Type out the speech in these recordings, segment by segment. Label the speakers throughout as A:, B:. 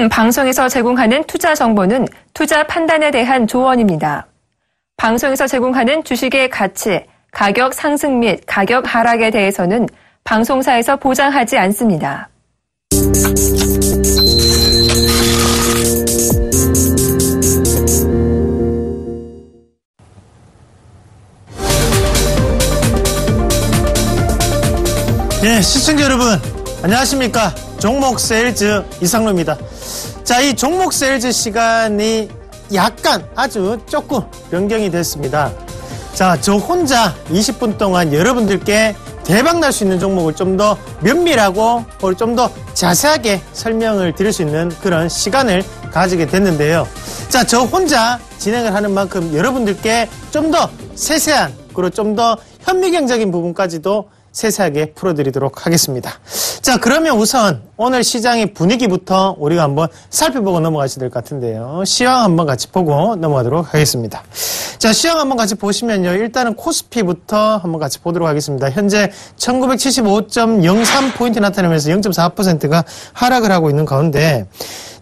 A: 방송에서 제공하는 투자 정보는 투자 판단에 대한 조언입니다. 방송에서 제공하는 주식의 가치, 가격 상승 및 가격 하락에 대해서는 방송사에서 보장하지 않습니다.
B: 네, 시청자 여러분 안녕하십니까. 종목 세일즈 이상로입니다. 자, 이 종목 세일즈 시간이 약간 아주 조금 변경이 됐습니다. 자, 저 혼자 20분 동안 여러분들께 대박 날 수 있는 종목을 좀 더 면밀하고 좀 더 자세하게 설명을 드릴 수 있는 그런 시간을 가지게 됐는데요. 자, 저 혼자 진행을 하는 만큼 여러분들께 좀 더 세세한 그리고 좀 더 현미경적인 부분까지도 세세하게 풀어드리도록 하겠습니다. 자, 그러면 우선 오늘 시장의 분위기부터 우리가 한번 살펴보고 넘어가셔야 될 것 같은데요. 시황 한번 같이 보고 넘어가도록 하겠습니다. 자, 시황 한번 같이 보시면요. 일단은 코스피부터 한번 같이 보도록 하겠습니다. 현재 1975.03포인트 나타내면서 0.4%가 하락을 하고 있는 가운데,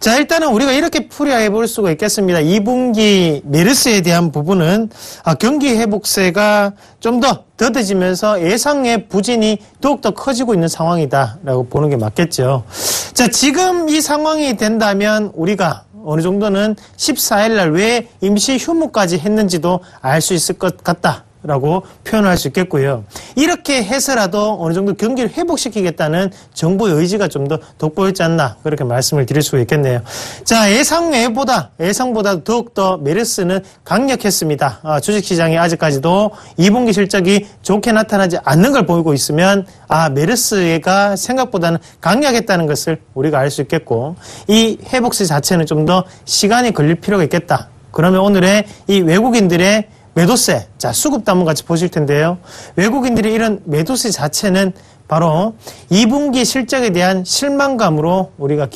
B: 자, 일단은 우리가 이렇게 풀이해 볼 수가 있겠습니다. 2분기 메르스에 대한 부분은 경기 회복세가 좀 더 더뎌지면서 예상의 부진이 더욱더 커지고 있는 상황이다라고 보는 게 맞겠죠. 자, 지금 이 상황이 된다면 우리가 어느 정도는 14일 날 왜 임시 휴무까지 했는지도 알 수 있을 것 같다라고 표현할 수 있겠고요. 이렇게 해서라도 어느 정도 경기를 회복시키겠다는 정부의 의지가 좀 더 돋보였지 않나 그렇게 말씀을 드릴 수 있겠네요. 자, 예상보다 더욱더 메르스는 강력했습니다. 주식시장이 아직까지도 2분기 실적이 좋게 나타나지 않는 걸 보이고 있으면 메르스가 생각보다는 강력했다는 것을 우리가 알 수 있겠고, 이 회복세 자체는 좀 더 시간이 걸릴 필요가 있겠다. 그러면 오늘의 이 외국인들의 매도세, 자, 수급도 한번 같이 보실 텐데요. 외국인들이 이런 매도세 자체는 바로 2분기 실적에 대한 실망감으로 우리가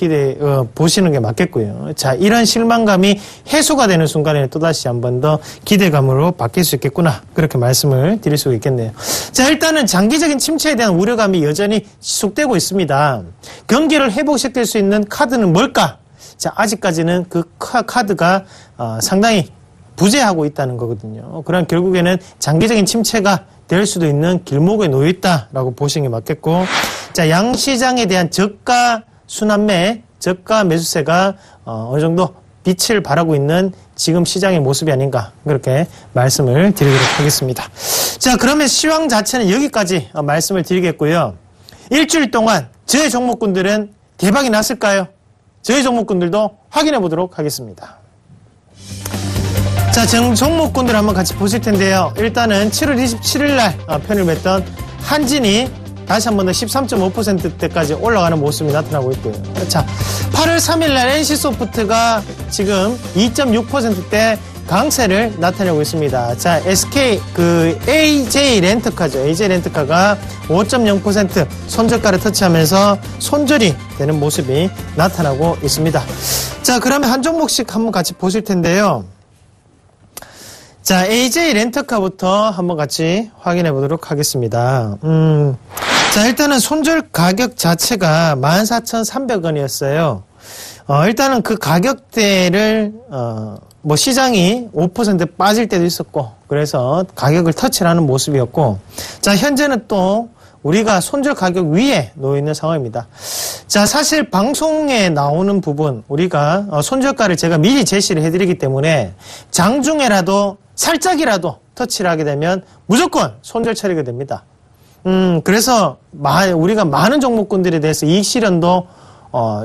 B: 보시는 게 맞겠고요. 자, 이런 실망감이 해소가 되는 순간에 또다시 한 번 더 기대감으로 바뀔 수 있겠구나. 그렇게 말씀을 드릴 수 있겠네요. 자, 일단은 장기적인 침체에 대한 우려감이 여전히 지속되고 있습니다. 경기를 회복시킬 수 있는 카드는 뭘까? 자, 아직까지는 그 카드가 상당히 부재하고 있다는 거거든요. 그럼 결국에는 장기적인 침체가 될 수도 있는 길목에 놓여 있다라고 보시는 게 맞겠고, 자, 양시장에 대한 저가 순환매, 저가 매수세가 어느 정도 빛을 발하고 있는 지금 시장의 모습이 아닌가 그렇게 말씀을 드리도록 하겠습니다. 자, 그러면 시황 자체는 여기까지 말씀을 드리겠고요. 일주일 동안 저의 종목군들은 대박이 났을까요? 저희 종목군들도 확인해 보도록 하겠습니다. 자, 종목군들 한번 같이 보실 텐데요. 일단은 7월 27일 날 편을 맺던 한진이 다시 한 번 더 13.5%대까지 올라가는 모습이 나타나고 있고요. 자, 8월 3일 날 NC소프트가 지금 2.6%대 강세를 나타내고 있습니다. 자, AJ 렌트카죠. AJ 렌트카가 5.0% 손절가를 터치하면서 손절이 되는 모습이 나타나고 있습니다. 자, 그러면 한 종목씩 한번 같이 보실 텐데요. 자, AJ 렌터카부터 한번 같이 확인해 보도록 하겠습니다. 자, 일단은 손절 가격 자체가 14,300원이었어요. 일단은 그 가격대를, 시장이 5% 빠질 때도 있었고, 그래서 가격을 터치를 하는 모습이었고, 자, 현재는 또 우리가 손절 가격 위에 놓여 있는 상황입니다. 자, 사실 방송에 나오는 부분, 우리가 손절가를 제가 미리 제시를 해드리기 때문에 장중에라도 살짝이라도 터치를 하게 되면 무조건 손절 처리가 됩니다. 그래서 우리가 많은 종목군들에 대해서 이익 실현도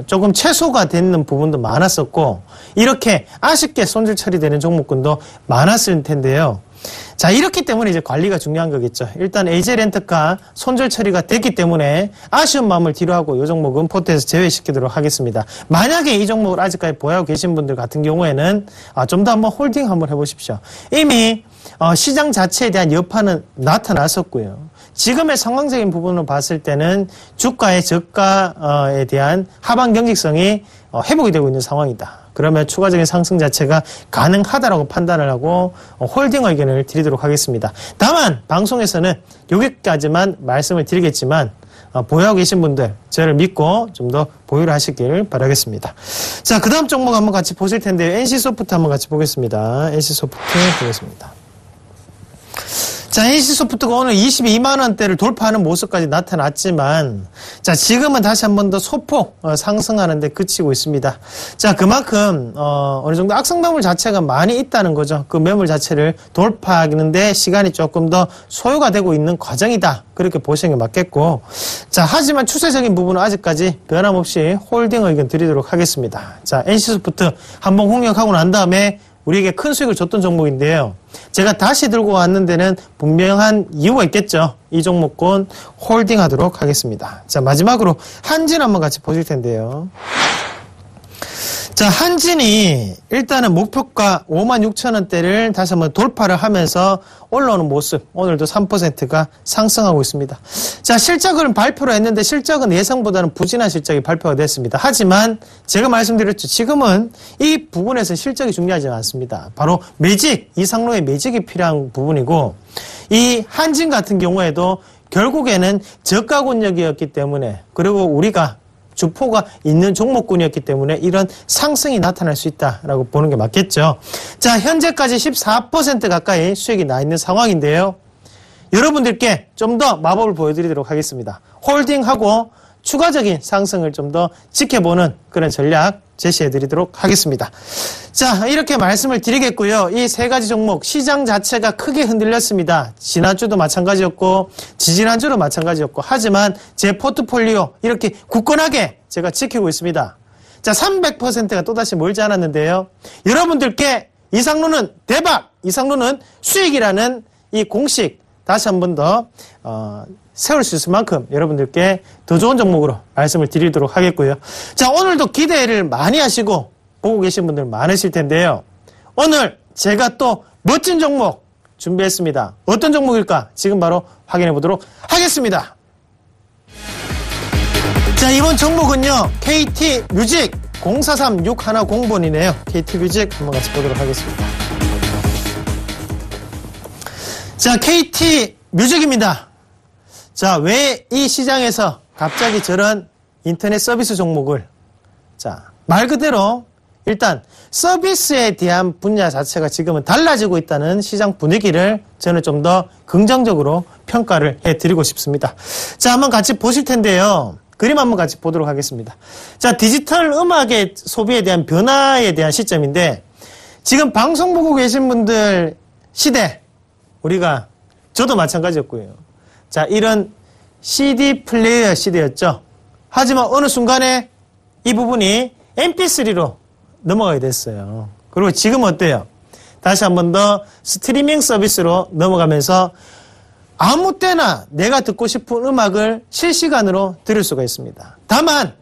B: 조금 최소가 되는 부분도 많았었고, 이렇게 아쉽게 손절 처리되는 종목군도 많았을 텐데요. 자, 이렇기 때문에 이제 관리가 중요한 거겠죠. 일단 AJ 렌터카 손절 처리가 됐기 때문에 아쉬운 마음을 뒤로하고 이 종목은 포트에서 제외시키도록 하겠습니다. 만약에 이 종목을 아직까지 보유하고 계신 분들 같은 경우에는 좀 더 한번 홀딩 한번 해보십시오. 이미 시장 자체에 대한 여파는 나타났었고요. 지금의 상황적인 부분을 봤을 때는 주가의 저가에 대한 하방 경직성이 회복이 되고 있는 상황이다. 그러면 추가적인 상승 자체가 가능하다라고 판단을 하고 홀딩 의견을 드리도록 하겠습니다. 다만 방송에서는 여기까지만 말씀을 드리겠지만 보유하고 계신 분들 저를 믿고 좀 더 보유를 하시길 바라겠습니다. 자, 그 다음 종목 한번 같이 보실 텐데요. NC소프트 한번 같이 보겠습니다. NC소프트 보겠습니다. 자, NC소프트가 오늘 22만원대를 돌파하는 모습까지 나타났지만, 자, 지금은 다시 한 번 더 소폭 상승하는데 그치고 있습니다. 자, 그만큼, 어느 정도 악성 매물 자체가 많이 있다는 거죠. 그 매물 자체를 돌파하는데 시간이 조금 더 소요가 되고 있는 과정이다. 그렇게 보시는 게 맞겠고, 자, 하지만 추세적인 부분은 아직까지 변함없이 홀딩 의견 드리도록 하겠습니다. 자, NC소프트 한번 공략하고 난 다음에 우리에게 큰 수익을 줬던 종목인데요. 제가 다시 들고 왔는 데는 분명한 이유가 있겠죠. 이 종목군 홀딩하도록 하겠습니다. 자, 마지막으로 한진 한번 같이 보실 텐데요. 자, 한진이 일단은 목표가 56,000원대를 다시 한번 돌파를 하면서 올라오는 모습, 오늘도 3%가 상승하고 있습니다. 자, 실적을 발표를 했는데 실적은 예상보다는 부진한 실적이 발표가 됐습니다. 하지만 제가 말씀드렸죠. 지금은 이 부분에서 실적이 중요하지 않습니다. 바로 매직, 이상로의 매직이 필요한 부분이고, 이 한진 같은 경우에도 결국에는 저가권역이었기 때문에, 그리고 우리가 주포가 있는 종목군이었기 때문에 이런 상승이 나타날 수 있다라고 보는 게 맞겠죠. 자, 현재까지 14% 가까이 수익이 나 있는 상황인데요. 여러분들께 좀 더 마법을 보여드리도록 하겠습니다. 홀딩하고 추가적인 상승을 좀 더 지켜보는 그런 전략 제시해드리도록 하겠습니다. 자, 이렇게 말씀을 드리겠고요. 이 세 가지 종목 시장 자체가 크게 흔들렸습니다. 지난주도 마찬가지였고 지지난주도 마찬가지였고, 하지만 제 포트폴리오 이렇게 굳건하게 제가 지키고 있습니다. 자, 300%가 또다시 멀지 않았는데요. 여러분들께 이상로는 대박, 이상로는 수익이라는 이 공식 다시 한 번 더 세울 수 있을 만큼 여러분들께 더 좋은 종목으로 말씀을 드리도록 하겠고요. 자, 오늘도 기대를 많이 하시고 보고 계신 분들 많으실 텐데요. 오늘 제가 또 멋진 종목 준비했습니다. 어떤 종목일까? 지금 바로 확인해 보도록 하겠습니다. 자, 이번 종목은요, KT뮤직 043610번이네요. KT뮤직 한번 같이 보도록 하겠습니다. 자, KT뮤직입니다. 자, 왜 이 시장에서 갑자기 저런 인터넷 서비스 종목을, 자, 말 그대로 일단 서비스에 대한 분야 자체가 지금은 달라지고 있다는 시장 분위기를 저는 좀 더 긍정적으로 평가를 해드리고 싶습니다. 자, 한번 같이 보실 텐데요. 그림 한번 같이 보도록 하겠습니다. 자, 디지털 음악의 소비에 대한 변화에 대한 시점인데, 지금 방송 보고 계신 분들 시대, 우리가, 저도 마찬가지였고요. 자, 이런 CD 플레이어 시대였죠. 하지만 어느 순간에 이 부분이 MP3로 넘어가게 됐어요. 그리고 지금 어때요? 다시 한 번 더 스트리밍 서비스로 넘어가면서 아무 때나 내가 듣고 싶은 음악을 실시간으로 들을 수가 있습니다. 다만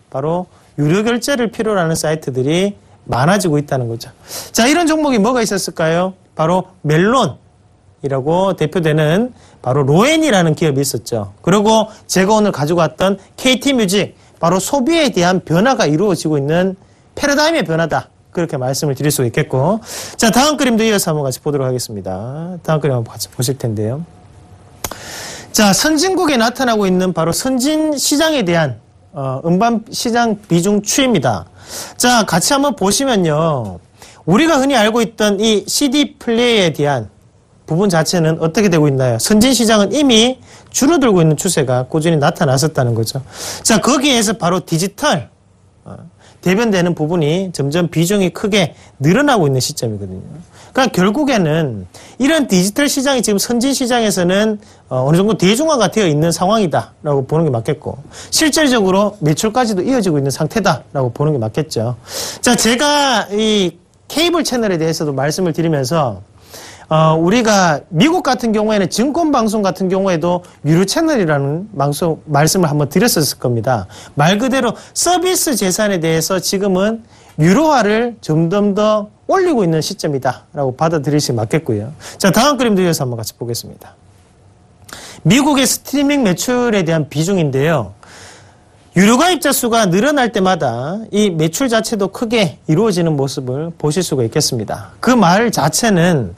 B: 바로 유료 결제를 필요로 하는 사이트들이 많아지고 있다는 거죠. 자, 이런 종목이 뭐가 있었을까요? 바로 멜론이라고 대표되는 바로 로엔이라는 기업이 있었죠. 그리고 제가 오늘 가지고 왔던 KT뮤직, 바로 소비에 대한 변화가 이루어지고 있는 패러다임의 변화다. 그렇게 말씀을 드릴 수 있겠고. 자, 다음 그림도 이어서 한번 같이 보도록 하겠습니다. 다음 그림 한번 같이 보실 텐데요. 자, 선진국에 나타나고 있는 바로 선진 시장에 대한 음반 시장 비중 추이입니다. 자, 같이 한번 보시면요. 우리가 흔히 알고 있던 이 CD 플레이에 대한 부분 자체는 어떻게 되고 있나요? 선진 시장은 이미 줄어들고 있는 추세가 꾸준히 나타났었다는 거죠. 자, 거기에서 바로 디지털 대변되는 부분이 점점 비중이 크게 늘어나고 있는 시점이거든요. 그러니까 결국에는 이런 디지털 시장이 지금 선진 시장에서는 어느 정도 대중화가 되어 있는 상황이다라고 보는 게 맞겠고, 실질적으로 매출까지도 이어지고 있는 상태다라고 보는 게 맞겠죠. 자, 제가 이 케이블 채널에 대해서도 말씀을 드리면서 우리가 미국 같은 경우에는 증권 방송 같은 경우에도 유료 채널이라는 말씀을 한번 드렸었을 겁니다. 말 그대로 서비스 재산에 대해서 지금은 유료화를 점점 더 올리고 있는 시점이다라고 받아들이시면 맞겠고요. 자, 다음 그림도 이어서 한번 같이 보겠습니다. 미국의 스트리밍 매출에 대한 비중인데요. 유료 가입자 수가 늘어날 때마다 이 매출 자체도 크게 이루어지는 모습을 보실 수가 있겠습니다. 그 말 자체는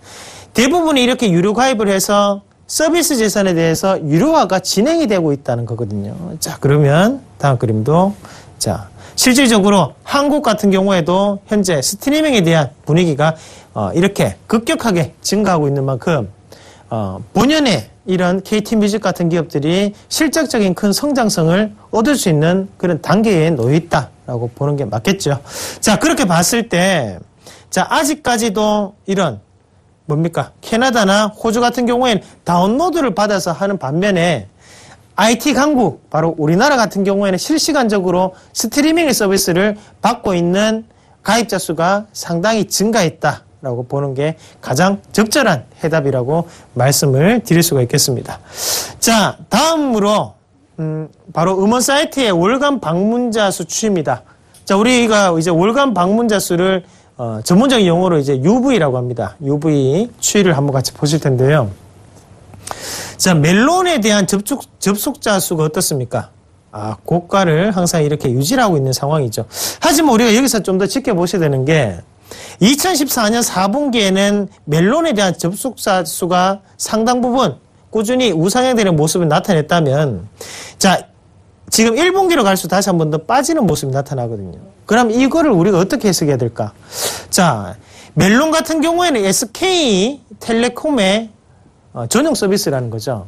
B: 대부분이 이렇게 유료 가입을 해서 서비스 재산에 대해서 유료화가 진행이 되고 있다는 거거든요. 자, 그러면 다음 그림도 자, 실질적으로 한국 같은 경우에도 현재 스트리밍에 대한 분위기가 이렇게 급격하게 증가하고 있는 만큼 본연의 이런 KT뮤직 같은 기업들이 실질적인 큰 성장성을 얻을 수 있는 그런 단계에 놓여 있다라고 보는 게 맞겠죠. 자, 그렇게 봤을 때 자, 아직까지도 이런 뭡니까? 캐나다나 호주 같은 경우에는 다운로드를 받아서 하는 반면에 IT 강국, 바로 우리나라 같은 경우에는 실시간적으로 스트리밍 서비스를 받고 있는 가입자 수가 상당히 증가했다라고 보는 게 가장 적절한 해답이라고 말씀을 드릴 수가 있겠습니다. 자, 다음으로 바로 음원 사이트의 월간 방문자 수 추이입니다. 자, 우리가 이제 월간 방문자 수를 전문적인 용어로 이제 UV라고 합니다. UV 추이를 한번 같이 보실 텐데요. 자, 멜론에 대한 접속자 수가 어떻습니까? 고가를 항상 이렇게 유지하고 있는 상황이죠. 하지만 우리가 여기서 좀 더 지켜보셔야 되는 게 2014년 4분기에는 멜론에 대한 접속자 수가 상당 부분 꾸준히 우상향되는 모습을 나타냈다면 자, 지금 1분기로 갈수록 다시 한 번 더 빠지는 모습이 나타나거든요. 그럼 이거를 우리가 어떻게 해석해야 될까? 자, 멜론 같은 경우에는 SK텔레콤의 전용 서비스라는 거죠.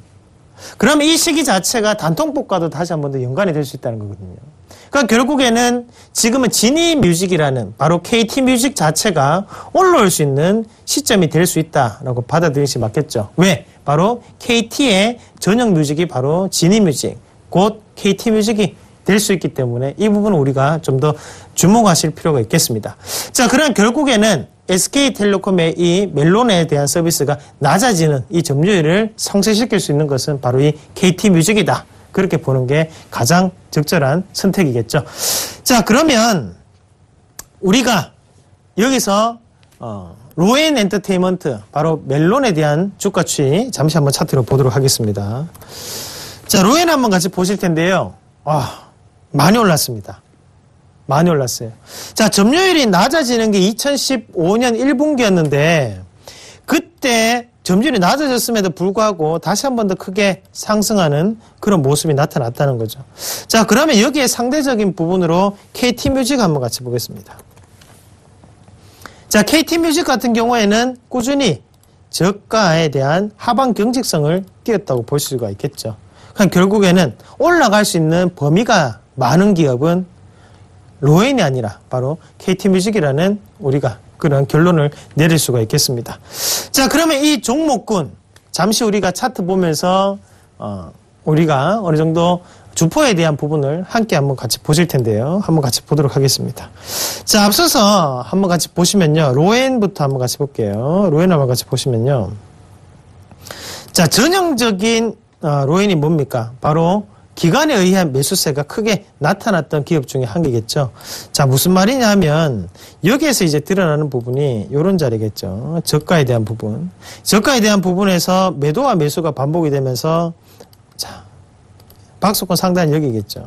B: 그러면 이 시기 자체가 단통법과도 다시 한 번 더 연관이 될 수 있다는 거거든요. 그러니까 결국에는 지금은 지니뮤직이라는 바로 KT뮤직 자체가 올라올 수 있는 시점이 될 수 있다라고 받아들이시 맞겠죠. 왜? 바로 KT의 전용 뮤직이 바로 지니뮤직, 곧 KT뮤직이 될 수 있기 때문에 이 부분은 우리가 좀 더 주목하실 필요가 있겠습니다. 자, 그럼 결국에는 SK텔레콤의 이 멜론에 대한 서비스가 낮아지는 이 점유율을 상쇄시킬 수 있는 것은 바로 이 KT뮤직이다. 그렇게 보는 게 가장 적절한 선택이겠죠. 자, 그러면 우리가 여기서 로엔 엔터테인먼트, 바로 멜론에 대한 주가 추이 잠시 한번 차트로 보도록 하겠습니다. 자, 로엔 한번 같이 보실 텐데요. 많이 올랐습니다. 많이 올랐어요. 자, 점유율이 낮아지는 게 2015년 1분기였는데 그때 점유율이 낮아졌음에도 불구하고 다시 한 번 더 크게 상승하는 그런 모습이 나타났다는 거죠. 자, 그러면 여기에 상대적인 부분으로 KT뮤직 한번 같이 보겠습니다. 자, KT뮤직 같은 경우에는 꾸준히 저가에 대한 하방 경직성을 띄었다고 볼 수가 있겠죠. 그러니까 결국에는 올라갈 수 있는 범위가 많은 기업은 로엔이 아니라 바로 KT뮤직이라는 우리가 그런 결론을 내릴 수가 있겠습니다. 자, 그러면 이 종목군 잠시 우리가 차트 보면서 우리가 어느 정도 주포에 대한 부분을 함께 한번 같이 보실 텐데요. 한번 같이 보도록 하겠습니다. 자, 앞서서 한번 같이 보시면요. 로엔부터 한번 같이 볼게요. 로엔 한번 같이 보시면요. 자, 전형적인 로엔이 뭡니까? 바로 기관에 의한 매수세가 크게 나타났던 기업 중에 한 개겠죠. 자, 무슨 말이냐 하면 여기에서 이제 드러나는 부분이 이런 자리겠죠. 저가에 대한 부분. 저가에 대한 부분에서 매도와 매수가 반복이 되면서 자, 박스권 상단이 여기겠죠.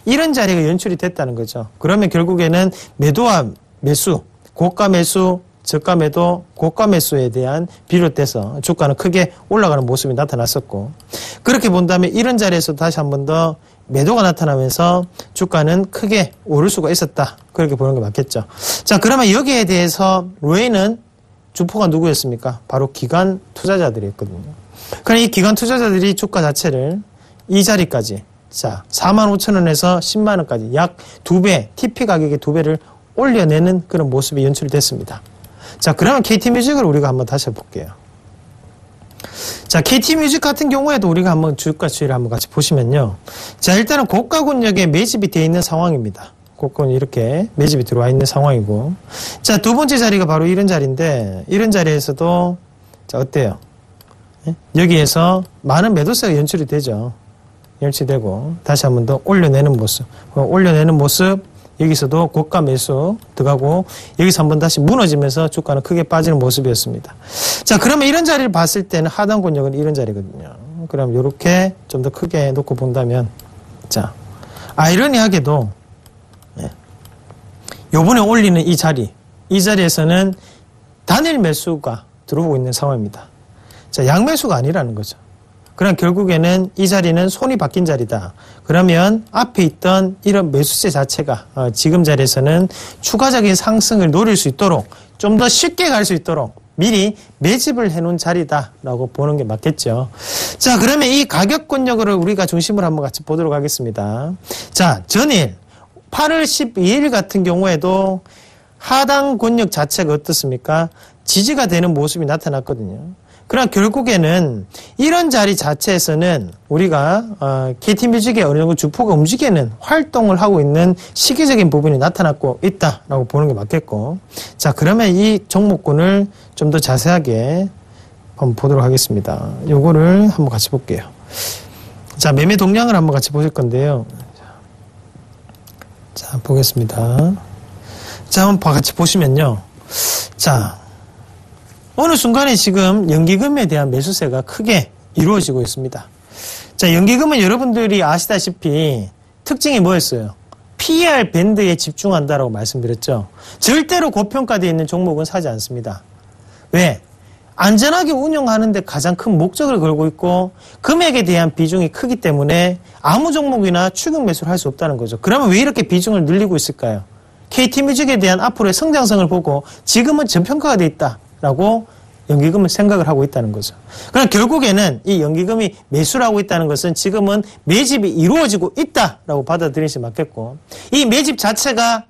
B: 이런 자리가 연출이 됐다는 거죠. 그러면 결국에는 매도와 매수, 고가 매수, 저가 매도, 고가 매수에 대한 비롯돼서 주가는 크게 올라가는 모습이 나타났었고, 그렇게 본다면 이런 자리에서 다시 한 번 더 매도가 나타나면서 주가는 크게 오를 수가 있었다. 그렇게 보는 게 맞겠죠. 자, 그러면 여기에 대해서 로엔은 주포가 누구였습니까? 바로 기관 투자자들이었거든요. 그러니까 이 기관 투자자들이 주가 자체를 이 자리까지, 자, 45,000원에서 10만원까지 약 2배, TP 가격의 2배를 올려내는 그런 모습이 연출이 됐습니다. 자, 그러면 KT뮤직을 우리가 한번 다시 해볼게요. 자, KT뮤직 같은 경우에도 우리가 한번 주가 추이를 한번 같이 보시면요. 자, 일단은 고가군역에 매집이 되어 있는 상황입니다. 고가군이 이렇게 매집이 들어와 있는 상황이고. 자, 두 번째 자리가 바로 이런 자리인데, 이런 자리에서도, 자, 어때요? 여기에서 많은 매도세가 연출이 되죠. 연출되고, 다시 한번 더 올려내는 모습. 올려내는 모습, 여기서도 고가 매수 들어가고 여기서 한번 다시 무너지면서 주가는 크게 빠지는 모습이었습니다. 자, 그러면 이런 자리를 봤을 때는 하단 권역은 이런 자리거든요. 그럼 이렇게 좀 더 크게 놓고 본다면, 자, 아이러니하게도 요번에 올리는 이 자리에서는 단일 매수가 들어오고 있는 상황입니다. 자, 양매수가 아니라는 거죠. 그럼 결국에는 이 자리는 손이 바뀐 자리다. 그러면 앞에 있던 이런 매수세 자체가 지금 자리에서는 추가적인 상승을 노릴 수 있도록 좀 더 쉽게 갈 수 있도록 미리 매집을 해놓은 자리다라고 보는 게 맞겠죠. 자, 그러면 이 가격 권역을 우리가 중심으로 한번 같이 보도록 하겠습니다. 자, 전일 8월 12일 같은 경우에도 하단 권역 자체가 어떻습니까? 지지가 되는 모습이 나타났거든요. 그러나 결국에는 이런 자리 자체에서는 우리가 KT뮤직의 어느 정도 주포가 움직이는 활동을 하고 있는 시기적인 부분이 나타나고 있다라고 보는 게 맞겠고, 자, 그러면 이 종목군을 좀 더 자세하게 한번 보도록 하겠습니다. 요거를 한번 같이 볼게요. 자, 매매 동향을 한번 같이 보실 건데요. 자, 보겠습니다. 자, 한번 같이 보시면요. 자, 어느 순간에 지금 연기금에 대한 매수세가 크게 이루어지고 있습니다. 자, 연기금은 여러분들이 아시다시피 특징이 뭐였어요? PER 밴드에 집중한다라고 말씀드렸죠. 절대로 고평가되어 있는 종목은 사지 않습니다. 왜? 안전하게 운영하는 데 가장 큰 목적을 걸고 있고 금액에 대한 비중이 크기 때문에 아무 종목이나 추격 매수를 할 수 없다는 거죠. 그러면 왜 이렇게 비중을 늘리고 있을까요? KT뮤직에 대한 앞으로의 성장성을 보고 지금은 저평가가 되어 있다라고 연기금은 생각을 하고 있다는 거죠. 그럼 결국에는 이 연기금이 매수를 하고 있다는 것은 지금은 매집이 이루어지고 있다라고 받아들이시면 맞겠고, 이 매집 자체가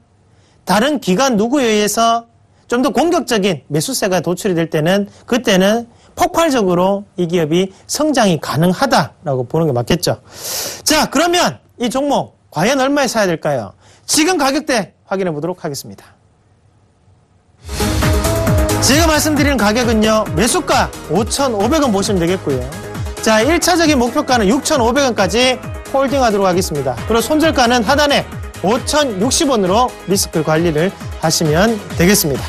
B: 다른 기관 누구에 의해서 좀 더 공격적인 매수세가 도출이 될 때는 그때는 폭발적으로 이 기업이 성장이 가능하다라고 보는 게 맞겠죠. 자, 그러면 이 종목 과연 얼마에 사야 될까요? 지금 가격대 확인해 보도록 하겠습니다. 제가 말씀드리는 가격은요, 매수가 5,500원 보시면 되겠고요. 자, 1차적인 목표가는 6,500원까지 홀딩하도록 하겠습니다. 그리고 손절가는 하단에 5,060원으로 리스크 관리를 하시면 되겠습니다.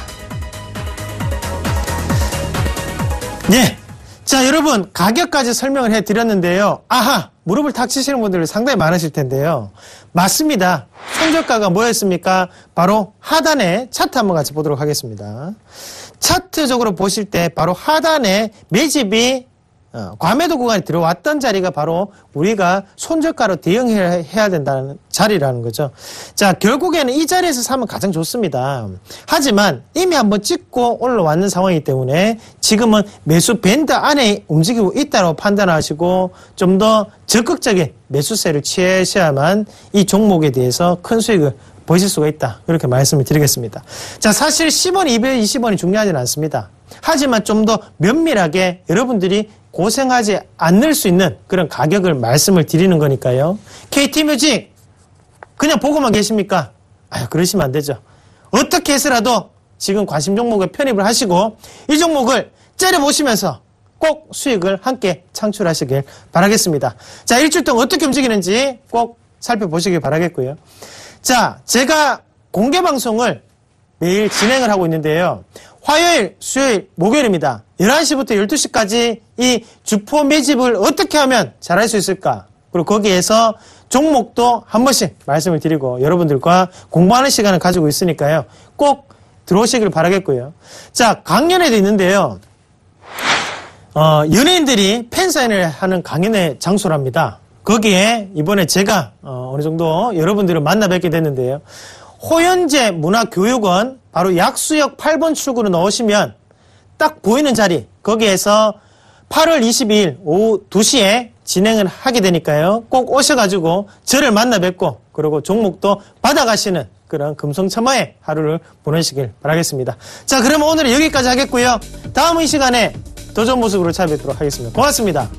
B: 네. 자, 여러분, 가격까지 설명을 해드렸는데요. 아하! 무릎을 탁 치시는 분들이 상당히 많으실 텐데요. 맞습니다. 손절가가 뭐였습니까? 바로 하단에 차트 한번 같이 보도록 하겠습니다. 차트적으로 보실 때 바로 하단에 매집이 과매도 구간에 들어왔던 자리가 바로 우리가 손절가로 대응해야 된다는 자리라는 거죠. 자, 결국에는 이 자리에서 사면 가장 좋습니다. 하지만 이미 한번 찍고 올라왔는 상황이기 때문에 지금은 매수 밴드 안에 움직이고 있다고 판단하시고 좀 더 적극적인 매수세를 취하셔야만 이 종목에 대해서 큰 수익을 보실 수가 있다. 이렇게 말씀을 드리겠습니다. 자, 사실 10원, 220원이 중요하지는 않습니다. 하지만 좀 더 면밀하게 여러분들이 고생하지 않을 수 있는 그런 가격을 말씀을 드리는 거니까요. KT뮤직 그냥 보고만 계십니까? 그러시면 안 되죠. 어떻게 해서라도 지금 관심 종목에 편입을 하시고 이 종목을 째려보시면서 꼭 수익을 함께 창출하시길 바라겠습니다. 자, 일주일 동안 어떻게 움직이는지 꼭 살펴보시길 바라겠고요. 자, 제가 공개 방송을 매일 진행을 하고 있는데요. 화요일, 수요일, 목요일입니다. 11시부터 12시까지 이 주포 매집을 어떻게 하면 잘할 수 있을까? 그리고 거기에서 종목도 한 번씩 말씀을 드리고 여러분들과 공부하는 시간을 가지고 있으니까요. 꼭 들어오시길 바라겠고요. 자, 강연회도 있는데요. 연예인들이 팬사인을 하는 강연회 장소랍니다. 거기에 이번에 제가 어느 정도 여러분들을 만나 뵙게 됐는데요. 호연제 문화교육원 바로 약수역 8번 출구로 넣으시면 딱 보이는 자리, 거기에서 8월 22일 오후 2시에 진행을 하게 되니까요. 꼭 오셔가지고 저를 만나 뵙고 그리고 종목도 받아가시는 그런 금성첨화의 하루를 보내시길 바라겠습니다. 자, 그러면 오늘은 여기까지 하겠고요. 다음 이 시간에 더 좋은 모습으로 찾아뵙도록 하겠습니다. 고맙습니다.